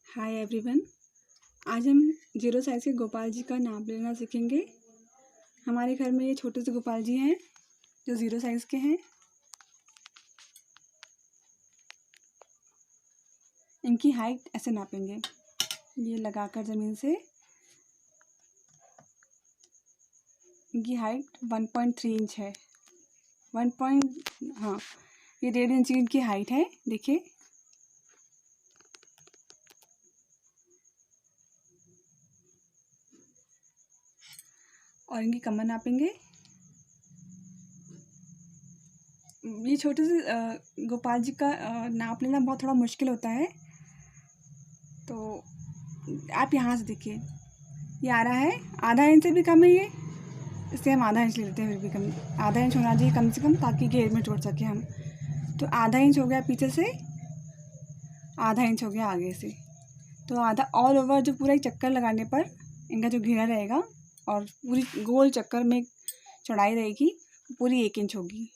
Hi everyone. आज हम zero size के गोपाल जी का नाप लेना सीखेंगे। हमारे घर में ये छोटे से गोपाल जी हैं जो ज़ीरो साइज़ के हैं। इनकी हाइट ऐसे नापेंगे, ये लगाकर ज़मीन से। इनकी हाइट 1.3 इंच है। हाँ, ये 1.5 इंच की इनकी हाइट है। देखिए, और इनकी कमर नापेंगे। ये छोटे से गोपाल जी का नाप लेना बहुत थोड़ा मुश्किल होता है, तो आप यहाँ से देखिए, ये आ रहा है आधा इंच से भी कम है ये, इससे हम आधा इंच ले लेते हैं। फिर भी कम, आधा इंच होना चाहिए कम से कम, ताकि घेर में जोड़ सके हम। तो आधा इंच हो गया पीछे से, आधा इंच हो गया आगे से। तो आधा ऑल ओवर जो पूरा एक चक्कर लगाने पर इनका जो घेरा रहेगा और पूरी गोल चक्कर में चौड़ाई रहेगी पूरी 1 इंच होगी।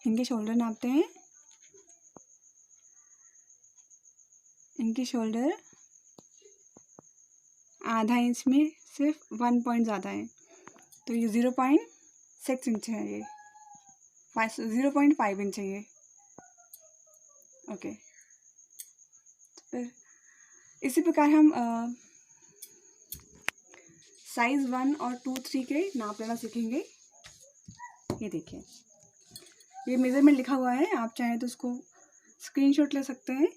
इनके शोल्डर नापते हैं। इनकी शोल्डर आधा इंच में सिर्फ 1 पॉइंट ज़्यादा है, तो ये 0.6 इंच है। ये 0.5 इंच है ये। ओके, तो फिर इसी प्रकार हम साइज़ 1 और 2, 3 के नाप लेना सीखेंगे। ये देखिए, ये मेज़रमेंट लिखा हुआ है, आप चाहें तो उसको स्क्रीनशॉट ले सकते हैं।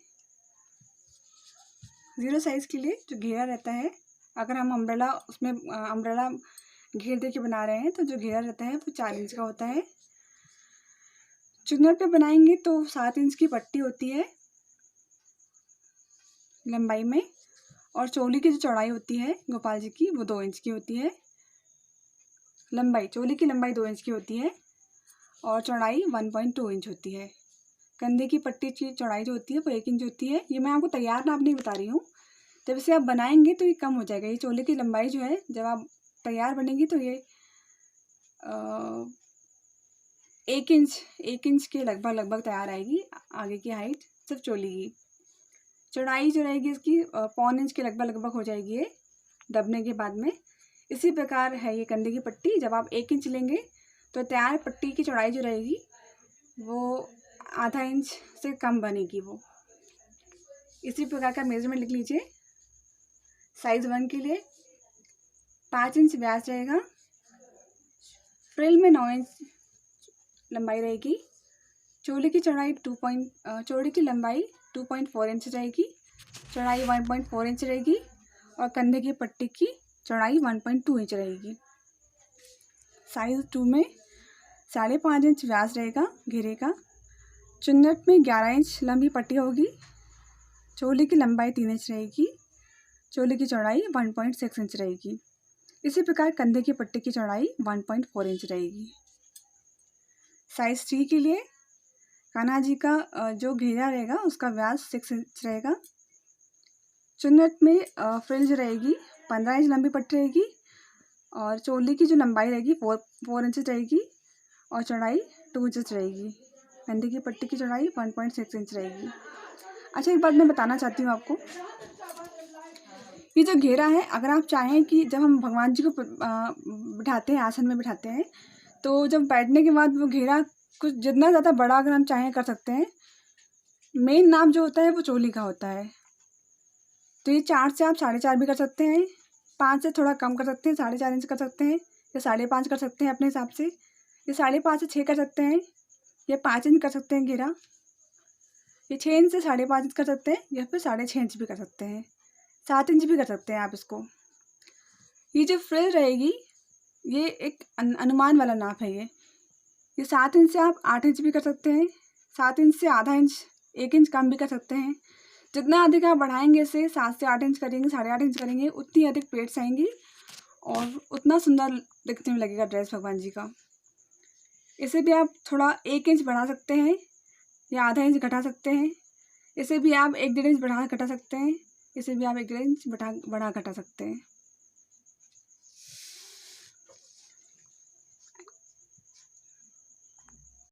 ज़ीरो साइज़ के लिए जो घेरा रहता है, अगर हम अम्ब्रेला उसमें अम्ब्रेला घेर दे के बना रहे हैं, तो जो घेरा रहता है वो 4 इंच का होता है। चुन्नट पे बनाएंगे तो 7 इंच की पट्टी होती है लंबाई में, और चोली की जो चौड़ाई होती है गोपाल जी की, वो 2 इंच की होती है। लंबाई, चोली की लंबाई 2 इंच की होती है और चौड़ाई 1.2 इंच होती है। कंधे की पट्टी की चौड़ाई जो होती है वो 1 इंच होती है। ये मैं आपको तैयार नाप नहीं बता रही हूँ, जब इसे आप बनाएंगे तो ये कम हो जाएगा। ये चोली की लंबाई जो है, जब आप तैयार बनेगी तो ये 1 इंच के लगभग तैयार आएगी। आगे की हाइट सिर्फ चोली की चौड़ाई जो रहेगी इसकी 1.25 इंच के लगभग हो जाएगी ये दबने के बाद में। इसी प्रकार है ये कंधे की पट्टी। जब आप 1 इंच लेंगे तो तैयार पट्टी की चौड़ाई जो रहेगी वो आधा इंच से कम बनेगी वो। इसी प्रकार का मेजरमेंट लिख लीजिए। साइज़ 1 के लिए 5 इंच व्यास रहेगा, फ्रिल में 9 इंच लंबाई रहेगी, चोली की चौड़ाई चोली की लंबाई 2.4 इंच रहेगी, चौड़ाई 1.4 इंच रहेगी, और कंधे की पट्टी की चौड़ाई 1.2 इंच रहेगी। साइज़ 2 में 5.5 इंच व्यास रहेगा घेरे का, चुन्नट में 11 इंच लंबी पट्टी होगी, चोली की लंबाई 3 इंच रहेगी, चोली की चौड़ाई 1.6 इंच रहेगी। इसी प्रकार कंधे की पट्टी की चौड़ाई 1.4 इंच रहेगी। साइज़ 3 के लिए कान्हा जी का जो घेरा रहेगा उसका व्यास 6 इंच रहेगा, चुन्नट में फ्रिल जो रहेगी 15 इंच लंबी पट्टी रहेगी, और चोली की जो लंबाई रहेगी 4 इंच रहेगी, और चौड़ाई 2 इंच रहेगी। कंधे की पट्टी की चौड़ाई 1.6 इंच रहेगी। अच्छा, एक बात मैं बताना चाहती हूँ आपको, ये जो घेरा है, अगर आप चाहें कि जब हम भगवान जी को बिठाते हैं, आसन में बिठाते हैं, तो जब बैठने के बाद वो घेरा कुछ जितना ज़्यादा बड़ा अगर हम चाहें कर सकते हैं। मेन नाप जो होता है वो चोली का होता है, तो ये 4 से आप 4.5 भी कर सकते हैं, 5 से थोड़ा कम कर सकते हैं, 4.5 इंच कर सकते हैं, या 5.5 कर सकते हैं अपने हिसाब से, या 5.5 से 6 कर सकते हैं, या 5 इंच कर सकते हैं घेरा, ये 6 इंच से 5.5 इंच कर सकते हैं, या फिर 6.5 इंच भी कर सकते हैं, 7 इंच भी कर सकते हैं आप इसको। ये जो फ्रिल रहेगी ये एक अनुमान वाला नाप है। ये 7 इंच से आप 8 इंच भी कर सकते हैं, 7 इंच से आधा इंच, 1 इंच कम भी कर सकते हैं। जितना अधिक आप बढ़ाएंगे इसे, 7 से 8 इंच करेंगे, 8.5 इंच करेंगे, उतनी अधिक प्लेट्स आएंगी और उतना सुंदर दिखने में लगेगा ड्रेस भगवान जी का। इसे भी आप थोड़ा 1 इंच बढ़ा सकते हैं या आधा इंच घटा सकते हैं। इसे भी आप 1-1.5 इंच बढ़ा घटा सकते हैं। इसे भी आप 1-1.5 इंच बढ़ा घटा सकते हैं।